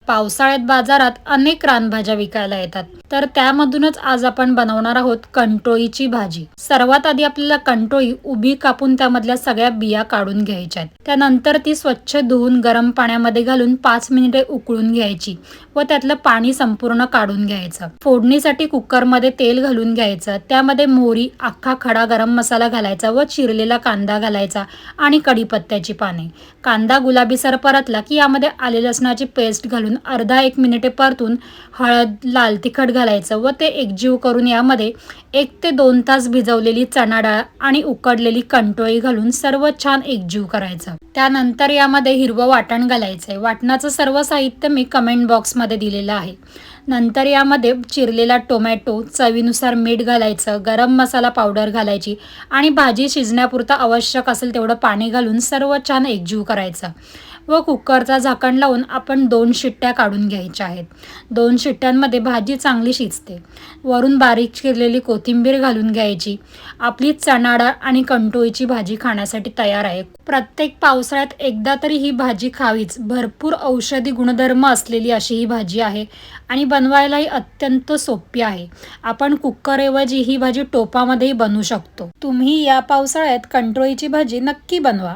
पावसाळ्यात बाजारात अनेक रानभाज्या विकायला येतात, तर त्यामधूनच आज आपण बनवणार आहोत कंटोळीची भाजी। सर्वात आधी आपल्याला कंटोळी उभी कापून त्यामधल्या सगळ्या बिया काढून घ्यायच्या आहेत। त्यानंतर ती स्वच्छ धुवून गरम पाण्यामध्ये घालून 5 मिनिटे उकळून घ्यायची व त्यातलं पाणी संपूर्ण काढून घ्यायचं। फोडणीसाठी कुकरमध्ये तेल घालून घ्यायचं, त्यामध्ये मोहरी, अख्खा खडा गरम मसाला घालायचा व चिरलेला कांदा घालायचा आणि कढीपत्त्याची पाने। कांदा गुलाबीसर परतला की यामध्ये आले लसणाची पेस्ट घालून अर्धा 1 मिनिटे परतून हळद, लाल तिखट घालायचं व ते एकजीव करून यामध्ये 1 ते 2 तास भिजवलेली चणा डाळ आणि उकडलेली कंटोळी घालून सर्व छान एकजीव करायचं। त्यानंतर यामध्ये हिरवं वाटण घालायचंय। वाटणाचं सर्व साहित्य मी कमेंट बॉक्समध्ये दिलेलं आहे। नंतर यामध्ये चिरलेला टोमॅटो, चवीनुसार मीठ घालायचं, गरम मसाला पावडर घालायची आणि भाजी शिजण्यापुरता आवश्यक असेल तेवढं पाणी घालून सर्व छान एकजीव करायचं व कुकरचा झाकण लावून आपण 2 शिट्ट्या काढून घ्यायच्या आहेत। 2 शिट्ट्यांमध्ये भाजी चांगली शिजते। वरून बारीक चिरलेली कोथिंबीर घालून घ्यायची। आपली चणा डाळ आणि कंटोळीची भाजी खाण्यासाठी तयार आहे। प्रत्येक पावसाळ्यात एकदा तरी ही भाजी खावीच। भरपूर औषधी गुणधर्म असलेली अशी ही भाजी आहे आणि बनवायलाही अत्यंत सोपी आहे। आपण कुकरऐवजी ही भाजी टोपामध्येही बनवू शकतो। तुम्ही या पावसाळ्यात कंटोळीची भाजी नक्की बनवा।